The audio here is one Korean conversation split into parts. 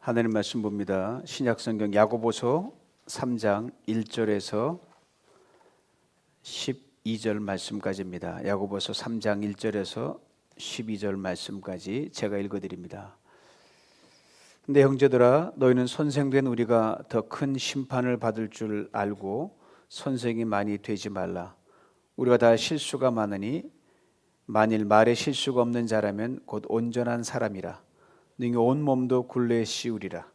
하나님 말씀 봅니다. 신약성경 야고보서 3장 1절에서 12절 말씀까지입니다. 야고보서 3장 1절에서 12절 말씀까지 제가 읽어드립니다. 근데 형제들아, 너희는 선생된 우리가 더 큰 심판을 받을 줄 알고 선생이 많이 되지 말라. 우리가 다 실수가 많으니 만일 말에 실수가 없는 자라면 곧 온전한 사람이라. 능히 온 몸도 굴레 씌우리라.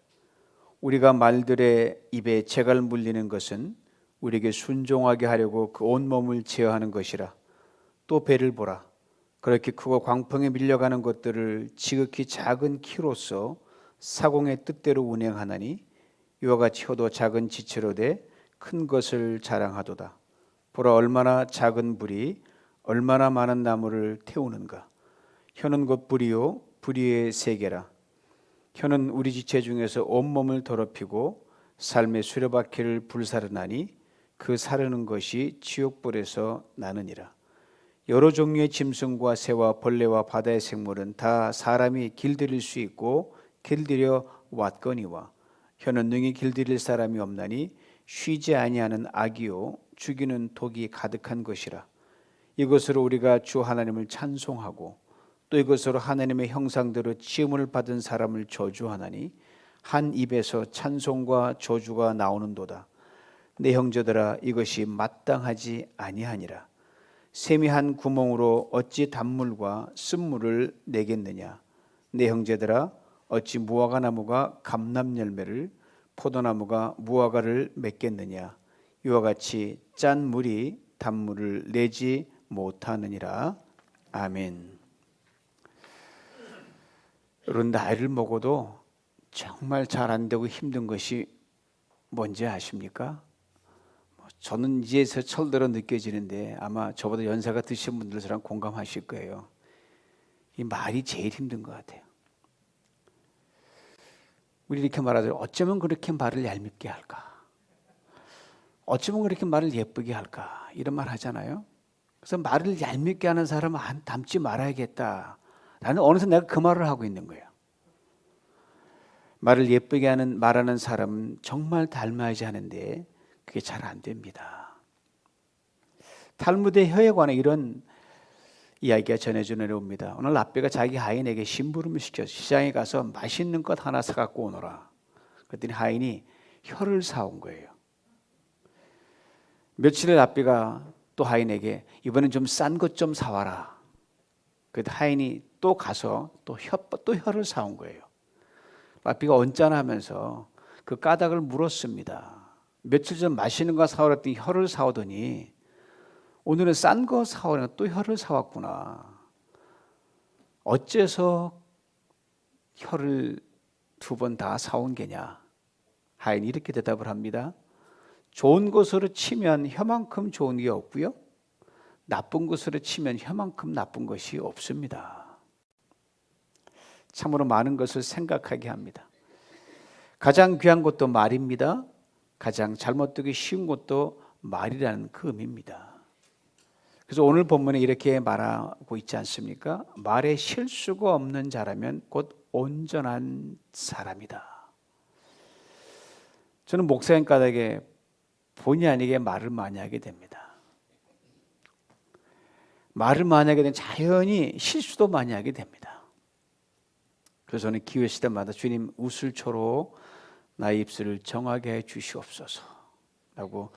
우리가 말들의 입에 재갈 물리는 것은 우리에게 순종하게 하려고 그 온 몸을 제어하는 것이라. 또 배를 보라. 그렇게 크고 광풍에 밀려가는 것들을 지극히 작은 키로서 사공의 뜻대로 운행하나니 이와 같이 혀도 작은 지체로 돼 큰 것을 자랑하도다. 보라, 얼마나 작은 불이 얼마나 많은 나무를 태우는가. 혀는 곧 불이요 불의의 세계라. 혀는 우리 지체 중에서 온몸을 더럽히고 삶의 수레바퀴를 불사르나니 그 사르는 것이 지옥불에서 나느니라. 여러 종류의 짐승과 새와 벌레와 바다의 생물은 다 사람이 길들일 수 있고 길들여 왔거니와 혀는 능히 길들일 사람이 없나니 쉬지 아니하는 악이요 죽이는 독이 가득한 것이라. 이것으로 우리가 주 하나님을 찬송하고 또 이것으로 하나님의 형상대로 지음을 받은 사람을 저주하나니 한 입에서 찬송과 저주가 나오는도다. 내 형제들아, 이것이 마땅하지 아니하니라. 샘이 한 구멍으로 어찌 단물과 쓴물을 내겠느냐. 내 형제들아, 어찌 무화과 나무가 감람 열매를 포도나무가 무화과를 맺겠느냐. 이와 같이 짠 물이 단물을 내지 못하느니라. 아멘. 여러분, 나이를 먹어도 정말 잘 안 되고 힘든 것이 뭔지 아십니까? 저는 이제서 철들어 느껴지는데 아마 저보다 연세가 드신 분들 저랑 공감하실 거예요. 이 말이 제일 힘든 것 같아요. 우리 이렇게 말하죠. 어쩌면 그렇게 말을 얄밉게 할까? 어쩌면 그렇게 말을 예쁘게 할까? 이런 말 하잖아요. 그래서 말을 얄밉게 하는 사람은 닮지 말아야겠다. 나는 어느새 내가 그 말을 하고 있는 거예요. 말을 예쁘게 말하는 사람은 정말 닮아야지 하는데 그게 잘 안 됩니다. 탈무드의 혀에 관한 이런 이야기가 전해져 내려옵니다. 오늘 랍비가 자기 하인에게 심부름을 시켜서 시장에 가서 맛있는 것 하나 사갖고 오너라. 그랬더니 하인이 혀를 사온 거예요. 며칠에 랍비가 또 하인에게 이번엔 좀 싼 것 좀 사와라. 그래도 하인이 또 가서 또 혀를 사온 거예요. 랍비가 언짢아하면서 그 까닭을 물었습니다. 며칠 전 맛있는 거 사오랬더니 혀를 사오더니 오늘은 싼 거 사오려고 또 혀를 사왔구나. 어째서 혀를 두 번 다 사온 게냐. 하인이 이렇게 대답을 합니다. 좋은 것으로 치면 혀만큼 좋은 게 없고요, 나쁜 것으로 치면 혀만큼 나쁜 것이 없습니다. 참으로 많은 것을 생각하게 합니다. 가장 귀한 것도 말입니다. 가장 잘못되기 쉬운 것도 말이라는 그 의미입니다. 그래서 오늘 본문에 이렇게 말하고 있지 않습니까? 말에 실수가 없는 자라면 곧 온전한 사람이다. 저는 목사님 까닭에 본의 아니게 말을 많이 하게 됩니다. 말을 많이 하게 되면 자연히 실수도 많이 하게 됩니다. 그래서 저는 기회 시대마다 주님 웃을초로 나의 입술을 정하게 해 주시옵소서 라고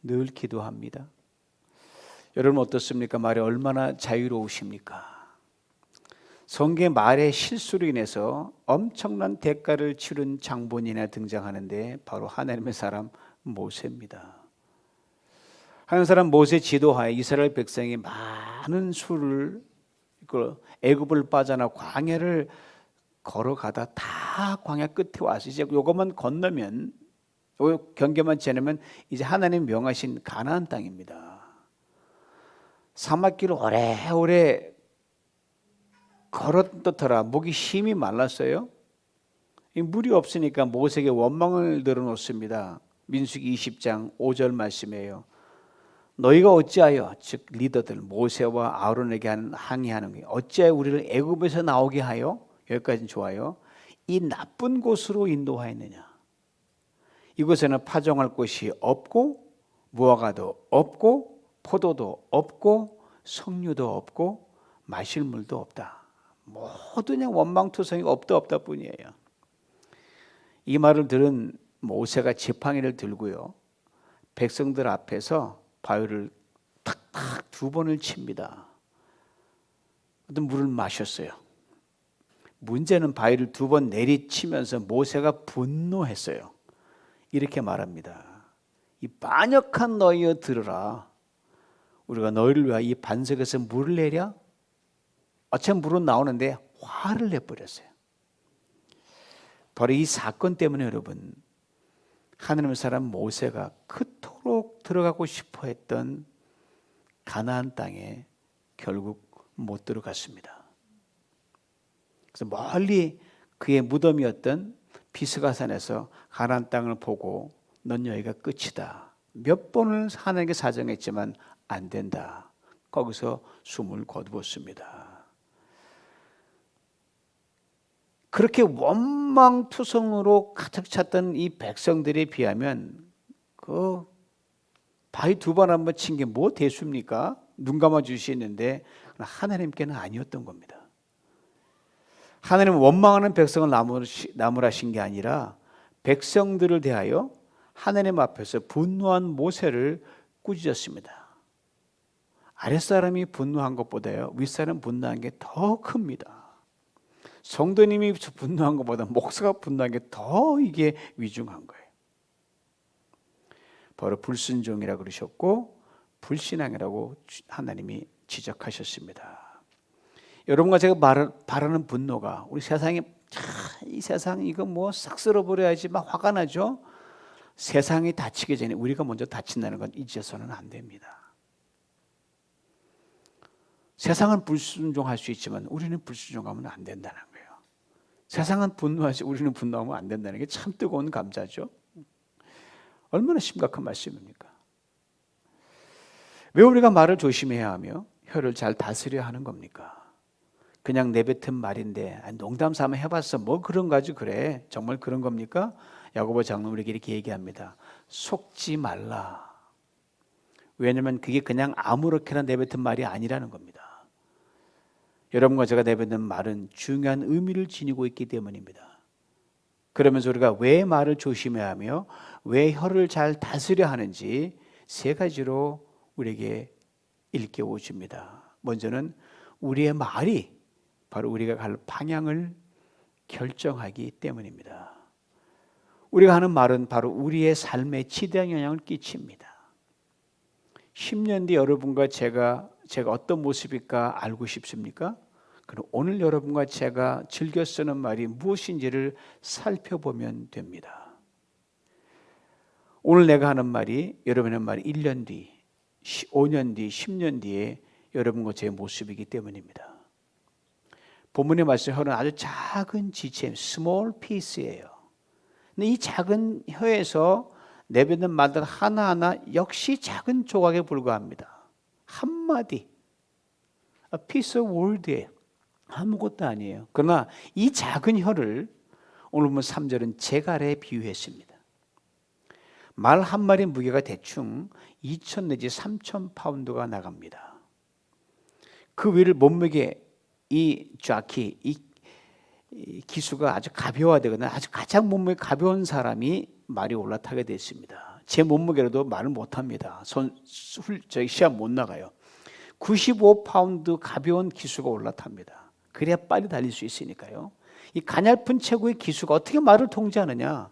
늘 기도합니다. 여러분 어떻습니까? 말이 얼마나 자유로우십니까? 성경의 말의 실수로 인해서 엄청난 대가를 치른 장본인이 등장하는데 바로 하나님의 사람 모세입니다. 하나님의 사람 모세 지도하에 이스라엘 백성이 많은 수를 애굽을 빠져나 광야를 걸어가다 다 광야 끝에 와서 이제 요것만 건너면, 요 경계만 지나면 이제 하나님 명하신 가나안 땅입니다. 사막길을 오래오래 걸었더라. 목이 심히 말랐어요. 물이 없으니까 모세에게 원망을 늘어놓습니다. 민수기 20장 5절 말씀이에요. 너희가 어찌하여, 즉 리더들 모세와 아론에게 항의하는 거예요. 어찌하여 우리를 애굽에서 나오게 하여, 여기까지는 좋아요. 이 나쁜 곳으로 인도하였느냐? 이곳에는 파종할 곳이 없고 무화과도 없고 포도도 없고 석류도 없고 마실 물도 없다. 모두 그냥 원망투성이 없다 뿐이에요. 이 말을 들은 모세가 지팡이를 들고요, 백성들 앞에서 바위를 탁탁 2번을 칩니다. 어떤 물을 마셨어요. 문제는 바위를 2번 내리치면서 모세가 분노했어요. 이렇게 말합니다. 이 반역한 너희여 들으라. 우리가 너희를 위하여 이 반석에서 물을 내랴? 어차피 물은 나오는데 화를 내버렸어요. 바로 이 사건 때문에 여러분, 하나님의 사람 모세가 그토록 들어가고 싶어 했던 가나안 땅에 결국 못 들어갔습니다. 그래서 멀리 그의 무덤이었던 비스가산에서 가나안 땅을 보고 넌 여기가 끝이다. 몇 번을 하나님께 사정했지만 안 된다. 거기서 숨을 거두었습니다. 그렇게 원망투성으로 가득 찼던 이 백성들에 비하면 그 바위 2번 한번 친 게 뭐 대수입니까? 눈 감아 주시는데 하나님께는 아니었던 겁니다. 하나님은 원망하는 백성을 나무라신 게 아니라 백성들을 대하여 하나님 앞에서 분노한 모세를 꾸짖었습니다. 아랫사람이 분노한 것보다요, 윗사람 분노한 게 더 큽니다. 성도님이 분노한 것보다 목사가 분노한 게 더 이게 위중한 거예요. 바로 불순종이라고 그러셨고 불신앙이라고 하나님이 지적하셨습니다. 여러분과 제가 바라는 분노가 우리 세상에 이 세상 이거 뭐 싹 쓸어버려야지 막 화가 나죠. 세상이 다치기 전에 우리가 먼저 다친다는 건 잊어서는 안 됩니다. 세상은 불순종할 수 있지만 우리는 불순종하면 안 된다는 거예요. 세상은 분노하지 우리는 분노하면 안 된다는 게 참 뜨거운 감자죠. 얼마나 심각한 말씀입니까? 왜 우리가 말을 조심해야 하며 혀를 잘 다스려야 하는 겁니까? 그냥 내뱉은 말인데 농담 삼아 해봤어. 뭐 그런 거지 그래. 정말 그런 겁니까? 야고보 장로는 우리에게 이렇게 얘기합니다. 속지 말라. 왜냐하면 그게 그냥 아무렇게나 내뱉은 말이 아니라는 겁니다. 여러분과 제가 내뱉는 말은 중요한 의미를 지니고 있기 때문입니다. 그러면서 우리가 왜 말을 조심해야 하며 왜 혀를 잘 다스려야 하는지 3가지로 우리에게 일깨워 줍니다. 먼저는 우리의 말이 바로 우리가 갈 방향을 결정하기 때문입니다. 우리가 하는 말은 바로 우리의 삶에 지대한 영향을 끼칩니다. 10년 뒤 여러분과 제가 어떤 모습일까 알고 싶습니까? 그럼 오늘 여러분과 제가 즐겨 쓰는 말이 무엇인지를 살펴보면 됩니다. 오늘 내가 하는 말이 여러분의 말이 1년 뒤, 5년 뒤, 10년 뒤에 여러분과 제 모습이기 때문입니다. 본문의 말씀 혀는 아주 작은 지체, small piece예요. 근데 이 작은 혀에서 내뱉는 말들 하나하나 역시 작은 조각에 불과합니다. 한마디, a piece of word예요. 아무것도 아니에요. 그러나 이 작은 혀를 오늘 보면 3절은 재갈에 비유했습니다. 말 한 마리 무게가 대충 2,000 내지 3,000 파운드가 나갑니다. 그 위를 몸무게 이 좌키, 이 기수가 아주 가벼워되거나 아주 가장 몸무게 가벼운 사람이 말이 올라타게 되어 있습니다. 제 몸무게로도 말을 못합니다. 저희 시합 못 나가요. 95파운드 가벼운 기수가 올라탑니다. 그래야 빨리 달릴 수 있으니까요. 이 가냘픈 체구의 기수가 어떻게 말을 통제하느냐?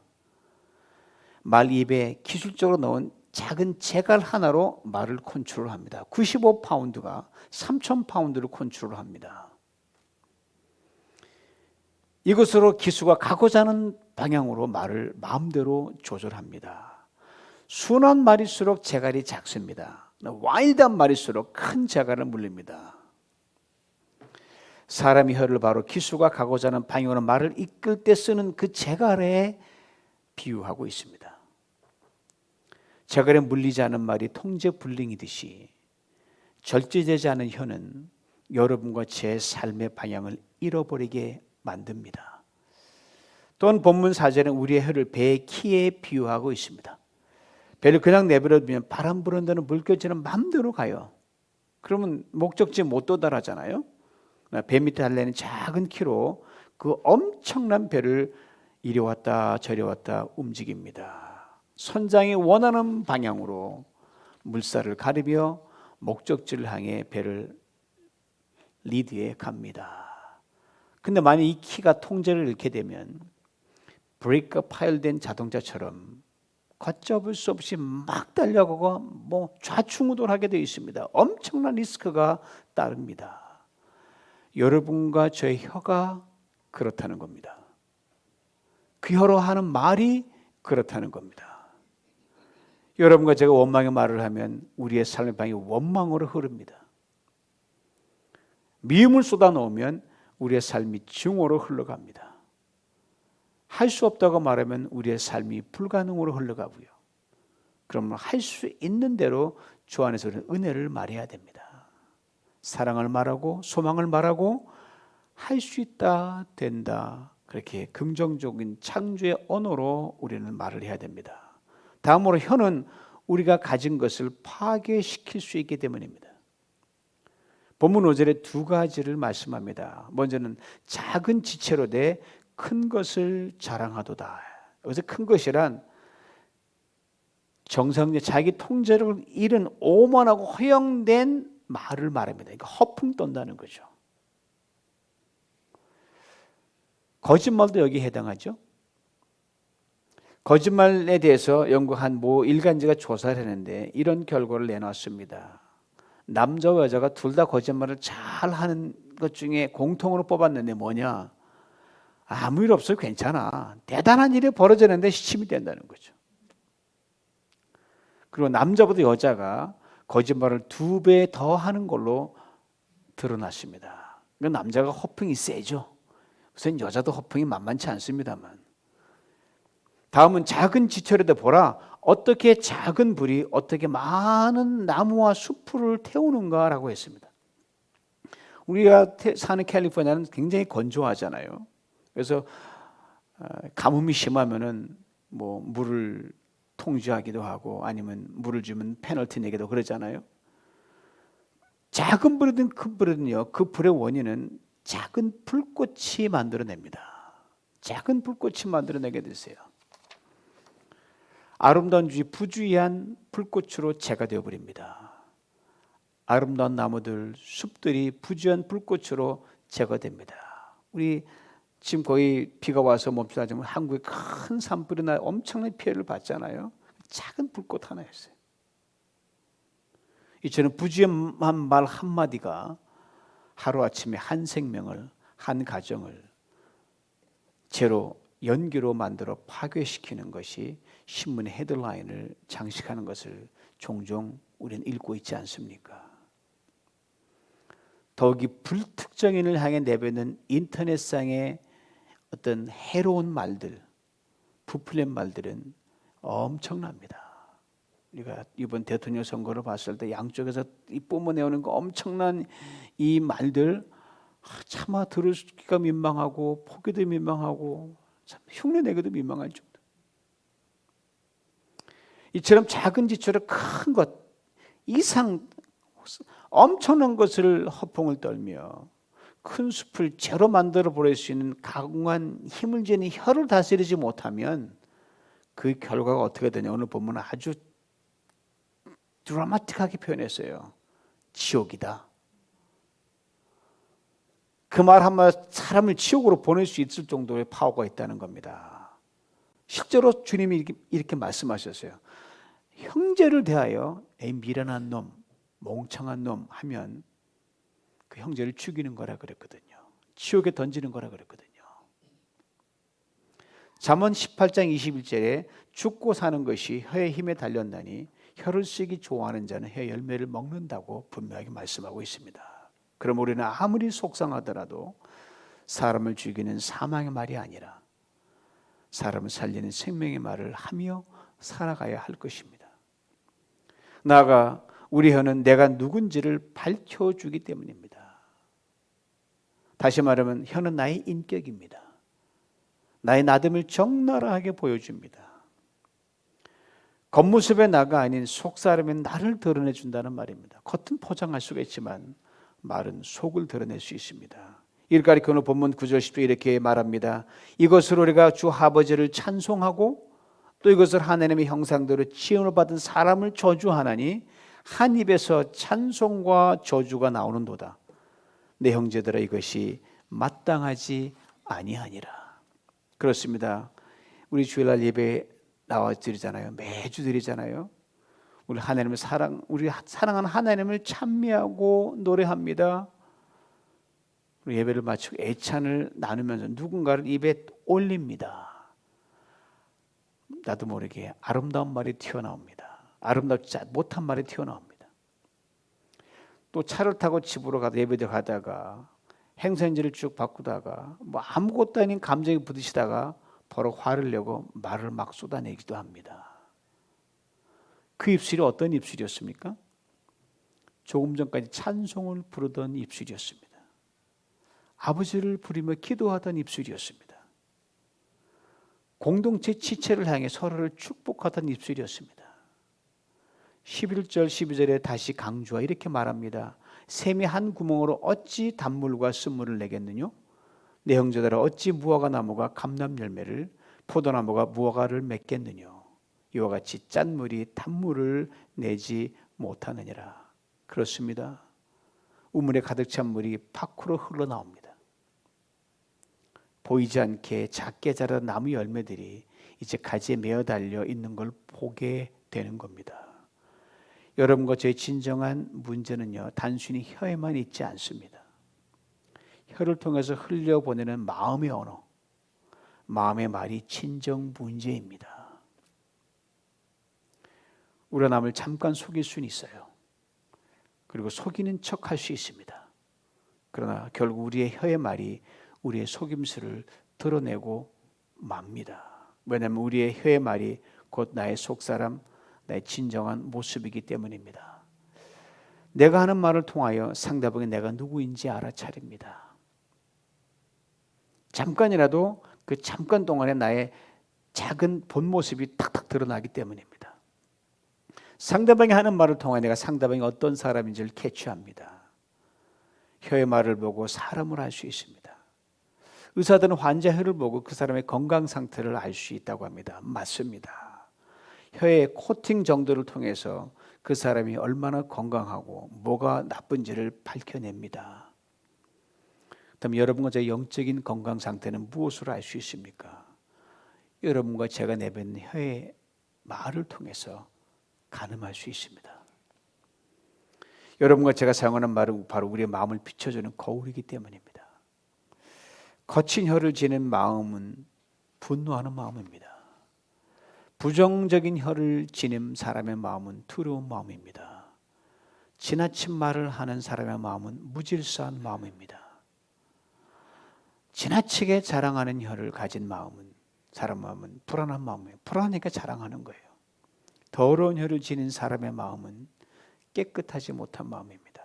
말 입에 기술적으로 넣은 작은 재갈 하나로 말을 컨트롤합니다. 95파운드가 3,000파운드를 컨트롤합니다. 이것으로 기수가 가고자 하는 방향으로 말을 마음대로 조절합니다. 순한 말일수록 재갈이 작습니다. 와일드한 말일수록 큰 재갈을 물립니다. 사람이 혀를 바로 기수가 가고자 하는 방향으로 말을 이끌 때 쓰는 그 재갈에 비유하고 있습니다. 재갈에 물리지 않은 말이 통제 불능이듯이 절제되지 않은 혀는 여러분과 제 삶의 방향을 잃어버리게 만듭니다. 또한 본문 4절은 우리의 혀를 배의 키에 비유하고 있습니다. 배를 그냥 내버려두면 바람 부는 데는 물결처럼 마음대로 가요. 그러면 목적지에 못 도달하잖아요. 배 밑에 달려있는 작은 키로 그 엄청난 배를 이리 왔다 저리 왔다 움직입니다. 선장이 원하는 방향으로 물살을 가르며 목적지를 향해 배를 리드해 갑니다. 근데 만약 이 키가 통제를 잃게 되면 브레이크가 파열된 자동차처럼 걷잡을 수 없이 막 달려가고 좌충우돌하게 되어 있습니다. 엄청난 리스크가 따릅니다. 여러분과 저의 혀가 그렇다는 겁니다. 그 혀로 하는 말이 그렇다는 겁니다. 여러분과 제가 원망의 말을 하면 우리의 삶의 방이 원망으로 흐릅니다. 미움을 쏟아놓으면 우리의 삶이 증오로 흘러갑니다. 할 수 없다고 말하면 우리의 삶이 불가능으로 흘러가고요. 그러면 할 수 있는 대로 주 안에서 은혜를 말해야 됩니다. 사랑을 말하고 소망을 말하고 할 수 있다, 된다. 그렇게 긍정적인 창조의 언어로 우리는 말을 해야 됩니다. 다음으로 혀는 우리가 가진 것을 파괴시킬 수 있기 때문입니다. 본문 5절에 두 가지를 말씀합니다. 먼저는 작은 지체로 내 큰 것을 자랑하도다. 여기서 큰 것이란 정상적 자기 통제를 잃은 오만하고 허영된 말을 말합니다. 그러니까 허풍 떤다는 거죠. 거짓말도 여기에 해당하죠. 거짓말에 대해서 영국 한 모 일간지가 조사를 했는데 이런 결과를 내놨습니다. 남자와 여자가 둘 다 거짓말을 잘하는 것 중에 공통으로 뽑았는데 뭐냐? 아무 일 없어도 괜찮아. 대단한 일이 벌어지는데 시침이 된다는 거죠. 그리고 남자보다 여자가 거짓말을 2배 더 하는 걸로 드러났습니다. 남자가 허풍이 세죠. 우선 여자도 허풍이 만만치 않습니다만. 다음은 작은 지체로도 보라. 어떻게 작은 불이 어떻게 많은 나무와 숲을 태우는가라고 했습니다. 우리가 사는 캘리포니아는 굉장히 건조하잖아요. 그래서 가뭄이 심하면은 물을 통제하기도 하고 아니면 물을 주면 페널티 내기도 그러잖아요. 작은 불이든 큰 불이든요, 그 불의 원인은 작은 불꽃이 만들어냅니다. 작은 불꽃이 만들어내게 되세요. 아름다운 주의 부주의한 불꽃으로 재가 되어버립니다. 아름다운 나무들, 숲들이 부주의한 불꽃으로 제거됩니다. 우리 지금 거의 비가 와서 멈추다지만 한국에 큰 산불이 나 엄청난 피해를 봤잖아요. 작은 불꽃 하나였어요. 이처럼 부주의한 말 한마디가 하루아침에 한 생명을, 한 가정을 재로 연기로 만들어 파괴시키는 것이 신문의 헤드라인을 장식하는 것을 종종 우리는 읽고 있지 않습니까? 더욱이 불특정인을 향해 내뱉는 인터넷상의 어떤 해로운 말들, 부풀린 말들은 엄청납니다. 우리가 이번 대통령 선거를 봤을 때 양쪽에서 뿜어내오는 거 엄청난 이 말들 차마 들으기가 민망하고 보기도 민망하고 참 흉내내기도 민망할 정도. 이처럼 작은 지체로 큰 것 이상 엄청난 것을 허풍을 떨며 큰 숲을 재로 만들어 버릴 수 있는 강한 힘을 지닌 혀를 다스리지 못하면 그 결과가 어떻게 되냐. 오늘 본문은 아주 드라마틱하게 표현했어요. 지옥이다. 그 말 한마디 사람을 지옥으로 보낼 수 있을 정도의 파워가 있다는 겁니다. 실제로 주님이 이렇게 말씀하셨어요. 형제를 대하여 미련한 놈, 멍청한 놈 하면 그 형제를 죽이는 거라 그랬거든요. 지옥에 던지는 거라 그랬거든요. 잠언 18장 21절에 죽고 사는 것이 혀의 힘에 달렸나니 혀를 쓰기 좋아하는 자는 혀 열매를 먹는다고 분명하게 말씀하고 있습니다. 그럼 우리는 아무리 속상하더라도 사람을 죽이는 사망의 말이 아니라 사람을 살리는 생명의 말을 하며 살아가야 할 것입니다. 나아가 우리 혀는 내가 누군지를 밝혀주기 때문입니다. 다시 말하면 혀는 나의 인격입니다. 나의 나됨을 적나라하게 보여줍니다. 겉모습의 나가 아닌 속사람의 나를 드러내 준다는 말입니다. 겉은 포장할 수가 있지만 말은 속을 드러낼 수 있습니다. 이를 가리켜 오늘 본문 9절 10절 이렇게 말합니다. 이것으로 우리가 주 아버지를 찬송하고 또 이것을 하나님의 형상대로 지음을 받은 사람을 저주하나니 한 입에서 찬송과 저주가 나오는도다. 내 형제들아 이것이 마땅하지 아니하니라. 그렇습니다. 우리 주일날 예배 나와 드리잖아요. 매주 드리잖아요. 우리 사랑하는 하나님을 찬미하고 노래합니다. 우리 예배를 마치고 애찬을 나누면서 누군가를 입에 올립니다. 나도 모르게 아름다운 말이 튀어나옵니다. 아름답지 못한 말이 튀어나옵니다. 또 차를 타고 집으로 가다 예배를 가다가 행선지를 쭉 바꾸다가 뭐 아무것도 아닌 감정이 부딪히다가 바로 화를 내고 말을 막 쏟아내기도 합니다. 그 입술이 어떤 입술이었습니까? 조금 전까지 찬송을 부르던 입술이었습니다. 아버지를 부르며 기도하던 입술이었습니다. 공동체 지체를 향해 서로를 축복하던 입술이었습니다. 11절 12절에 다시 강조하 이렇게 말합니다. 샘이 한 구멍으로 어찌 단물과 쓴물을 내겠느냐? 내 형제들아 어찌 무화과 나무가 감람 열매를 포도나무가 무화과를 맺겠느냐? 이와 같이 짠 물이 단물을 내지 못하느니라. 그렇습니다. 우물에 가득 찬 물이 밖으로 흘러나옵니다. 보이지 않게 작게 자란 나무 열매들이 이제 가지에 매어 달려 있는 걸 보게 되는 겁니다. 여러분과 저의 진정한 문제는요, 단순히 혀에만 있지 않습니다. 혀를 통해서 흘려보내는 마음의 언어, 마음의 말이 진정 문제입니다. 우리가 남을 잠깐 속일 수는 있어요. 그리고 속이는 척 할 수 있습니다. 그러나 결국 우리의 혀의 말이 우리의 속임수를 드러내고 맙니다. 왜냐하면 우리의 혀의 말이 곧 나의 속사람, 나의 진정한 모습이기 때문입니다. 내가 하는 말을 통하여 상대방이 내가 누구인지 알아차립니다. 잠깐이라도 그 잠깐 동안에 나의 작은 본 모습이 탁탁 드러나기 때문입니다. 상대방이 하는 말을 통해 내가 상대방이 어떤 사람인지를 캐치합니다. 혀의 말을 보고 사람을 알 수 있습니다. 의사들은 환자 혀를 보고 그 사람의 건강 상태를 알 수 있다고 합니다. 맞습니다. 혀의 코팅 정도를 통해서 그 사람이 얼마나 건강하고 뭐가 나쁜지를 밝혀냅니다. 그럼 여러분과 제 영적인 건강 상태는 무엇으로 알 수 있습니까? 여러분과 제가 내뱉는 혀의 말을 통해서 가늠할 수 있습니다. 여러분과 제가 사용하는 말은 바로 우리의 마음을 비춰주는 거울이기 때문입니다. 거친 혀를 지닌 마음은 분노하는 마음입니다. 부정적인 혀를 지닌 사람의 마음은 두려운 마음입니다. 지나친 말을 하는 사람의 마음은 무질서한 마음입니다. 지나치게 자랑하는 혀를 가진 마음은 사람 마음은 불안한 마음이에요. 불안하니까 자랑하는 거예요. 더러운 혀를 지닌 사람의 마음은 깨끗하지 못한 마음입니다.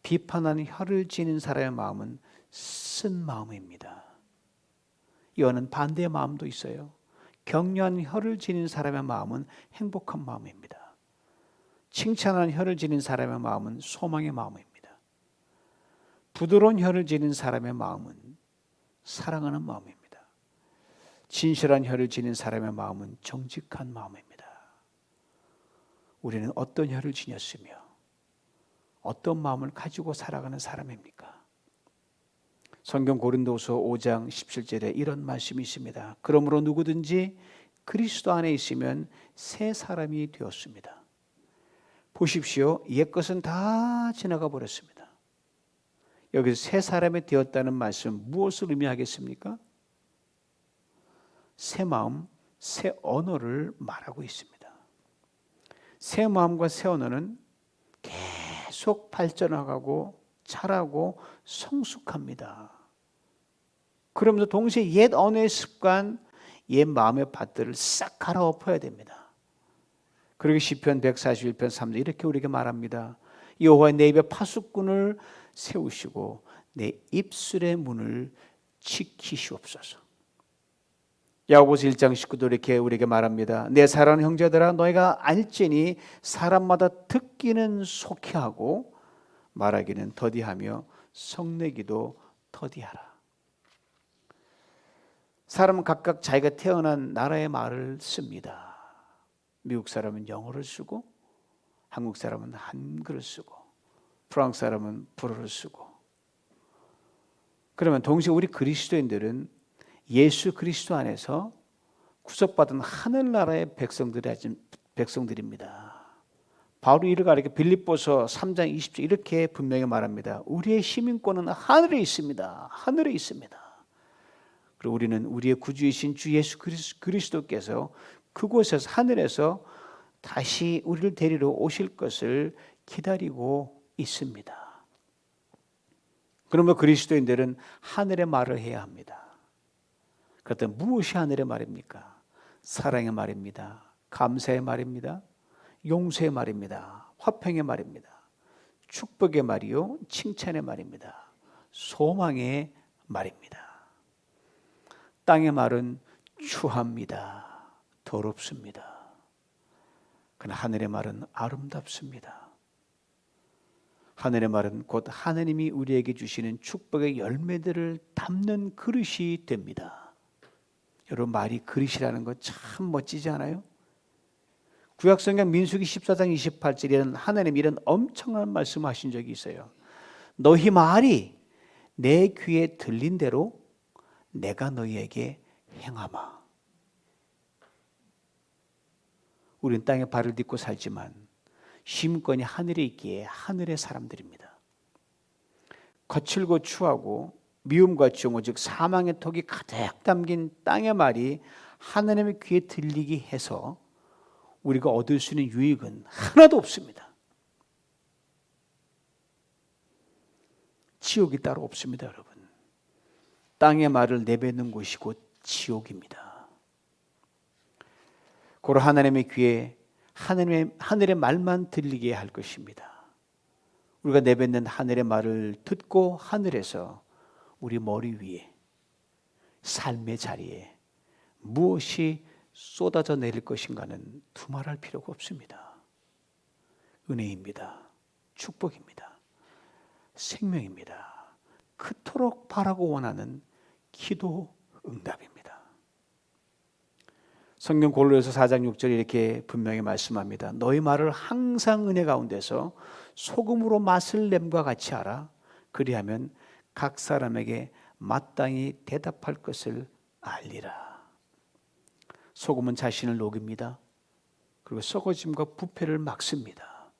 비판하는 혀를 지닌 사람의 마음은 쓴 마음입니다. 이와는 반대의 마음도 있어요. 격려하는 혀를 지닌 사람의 마음은 행복한 마음입니다. 칭찬하는 혀를 지닌 사람의 마음은 소망의 마음입니다. 부드러운 혀를 지닌 사람의 마음은 사랑하는 마음입니다. 진실한 혀를 지닌 사람의 마음은 정직한 마음입니다. 우리는 어떤 혀를 지녔으며 어떤 마음을 가지고 살아가는 사람입니까? 성경 고린도후서 5장 17절에 이런 말씀이 있습니다. 그러므로 누구든지 그리스도 안에 있으면 새 사람이 되었습니다. 보십시오. 옛것은 다 지나가 버렸습니다. 여기서 새 사람이 되었다는 말씀 무엇을 의미하겠습니까? 새 마음, 새 언어를 말하고 있습니다. 새 마음과 새 언어는 계속 발전하고 자라고 성숙합니다. 그러면서 동시에 옛 언어의 습관, 옛 마음의 밭들을 싹 갈아엎어야 됩니다. 그리고 시편 141편 3절 이렇게 우리에게 말합니다. 여호와 내 입에 파수꾼을 세우시고 내 입술의 문을 지키시옵소서. 야고보서 1장 19절 이렇게 우리에게 말합니다. 내 사랑하는 형제들아 너희가 알지니 사람마다 듣기는 속히하고 말하기는 더디하며 성내기도 더디하라. 사람은 각각 자기가 태어난 나라의 말을 씁니다. 미국 사람은 영어를 쓰고 한국 사람은 한글을 쓰고 프랑스 사람은 불어를 쓰고. 그러면 동시에 우리 그리스도인들은 예수 그리스도 안에서 구속받은 하늘나라의 백성들입니다. 바울이 이를 가리켜 빌립보서 3장 20절 이렇게 분명히 말합니다. 우리의 시민권은 하늘에 있습니다. 하늘에 있습니다. 그리고 우리는 우리의 구주이신 주 예수 그리스도께서 그곳에서 하늘에서 다시 우리를 데리러 오실 것을 기다리고 있습니다. 그러면 그리스도인들은 하늘의 말을 해야 합니다. 그렇다면 무엇이 하늘의 말입니까? 사랑의 말입니다. 감사의 말입니다. 용서의 말입니다. 화평의 말입니다. 축복의 말이요, 칭찬의 말입니다. 소망의 말입니다. 땅의 말은 추합니다. 더럽습니다. 그러나 하늘의 말은 아름답습니다. 하늘의 말은 곧 하나님이 우리에게 주시는 축복의 열매들을 담는 그릇이 됩니다. 여러분, 말이 그릇이라는 거 참 멋지지 않아요? 구약성경 민수기 14장 28절에는 하나님 이런 엄청난 말씀하신 적이 있어요. 너희 말이 내 귀에 들린 대로 내가 너희에게 행하마. 우린 땅에 발을 딛고 살지만 시민권이 하늘에 있기에 하늘의 사람들입니다. 거칠고 추하고 미움과 증오 즉 사망의 톡이 가득 담긴 땅의 말이 하나님의 귀에 들리게 해서 우리가 얻을 수 있는 유익은 하나도 없습니다. 지옥이 따로 없습니다, 여러분. 땅의 말을 내뱉는 곳이 곧 지옥입니다. 고로 하나님의 귀에 하늘의 말만 들리게 할 것입니다. 우리가 내뱉는 하늘의 말을 듣고 하늘에서 우리 머리 위에 삶의 자리에 무엇이 쏟아져 내릴 것인가는 두말할 필요가 없습니다. 은혜입니다. 축복입니다. 생명입니다. 그토록 바라고 원하는 기도 응답입니다. 성경 골로새서 4장 6절 이렇게 분명히 말씀합니다. 너희 말을 항상 은혜 가운데서 소금으로 맛을 냄과 같이 하라. 그리하면 각 사람에게 마땅히 대답할 것을 알리라. 소금은 자신을 녹입니다. 그리고 썩어짐과 부패를 막습니다.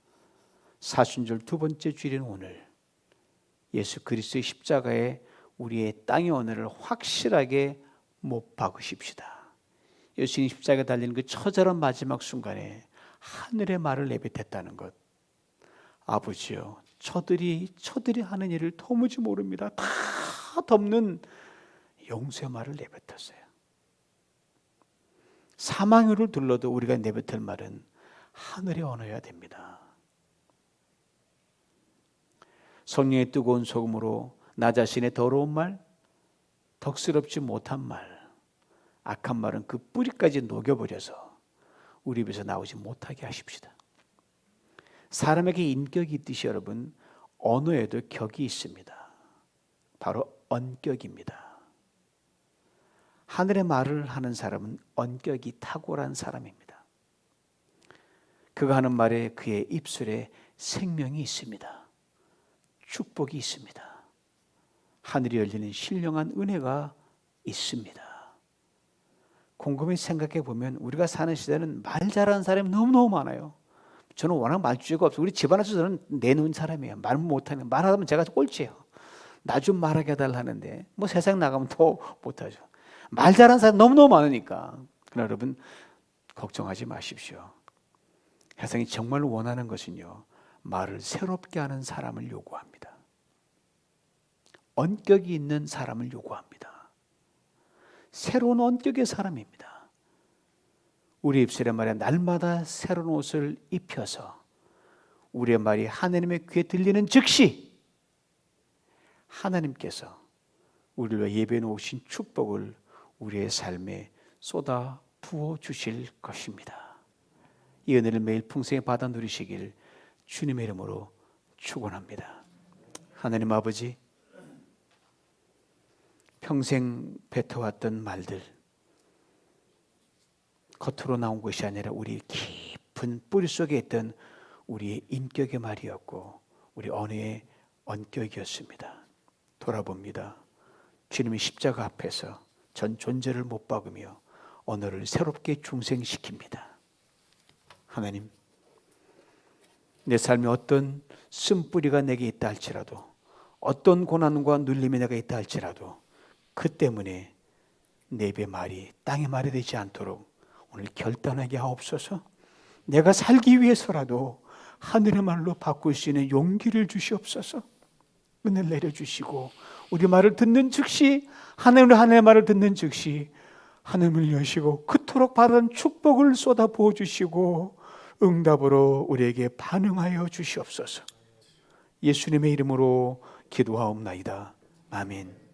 사순절 두 번째 주일인 오늘 예수 그리스도의 십자가에 우리의 땅의 오늘을 확실하게 못 박으십시다. 예수님 십자가에 달리는 그 처절한 마지막 순간에 하늘의 말을 내뱉었다는 것. 아버지요, 저들이 하는 일을 도무지 모릅니다. 다 덮는 용서의 말을 내뱉었어요. 사망으로 둘러도 우리가 내뱉을 말은 하늘의 언어여야 됩니다. 성령의 뜨거운 소금으로 나 자신의 더러운 말, 덕스럽지 못한 말, 악한 말은 그 뿌리까지 녹여버려서 우리 입에서 나오지 못하게 하십시다. 사람에게 인격이 있듯이 여러분 언어에도 격이 있습니다. 바로 언격입니다. 하늘의 말을 하는 사람은 언격이 탁월한 사람입니다. 그가 하는 말에 그의 입술에 생명이 있습니다. 축복이 있습니다. 하늘이 열리는 신령한 은혜가 있습니다. 곰곰이 생각해 보면 우리가 사는 시대는 말 잘하는 사람이 너무너무 많아요. 저는 워낙 말주의가 없어요. 우리 집안에서 저는 내놓은 사람이에요. 말 못하는, 말하면 제가 꼴찌예요. 나 좀 말하게 해달라 하는데 뭐 세상 나가면 더 못하죠. 말 잘하는 사람 너무너무 많으니까. 그러나 여러분 걱정하지 마십시오. 세상이 정말 원하는 것은요, 말을 새롭게 하는 사람을 요구합니다. 언격이 있는 사람을 요구합니다. 새로운 언격의 사람입니다. 우리 입술의 말에 날마다 새로운 옷을 입혀서 우리의 말이 하나님의 귀에 들리는 즉시 하나님께서 우리를 예배해 놓으신 축복을 우리의 삶에 쏟아 부어 주실 것입니다. 이 은혜를 매일 풍성히 받아 누리시길 주님의 이름으로 축원합니다. 하나님 아버지, 평생 뱉어왔던 말들, 겉으로 나온 것이 아니라 우리 깊은 뿌리 속에 있던 우리의 인격의 말이었고 우리 언어의 언격이었습니다. 돌아봅니다. 주님의 십자가 앞에서 전 존재를 못 박으며 언어를 새롭게 중생시킵니다. 하나님, 내 삶에 어떤 쓴뿌리가 내게 있다 할지라도, 어떤 고난과 눌림이 내가 있다 할지라도 그 때문에 내 입의 말이 땅의 말이 되지 않도록 오늘 결단하게 하옵소서. 내가 살기 위해서라도 하늘의 말로 바꿀 수 있는 용기를 주시옵소서. 은혜를 내려주시고 우리 말을 듣는 즉시 하나님의 말을 듣는 즉시 하늘을 여시고 그토록 바라는 축복을 쏟아 부어주시고 응답으로 우리에게 반응하여 주시옵소서. 예수님의 이름으로 기도하옵나이다. 아멘.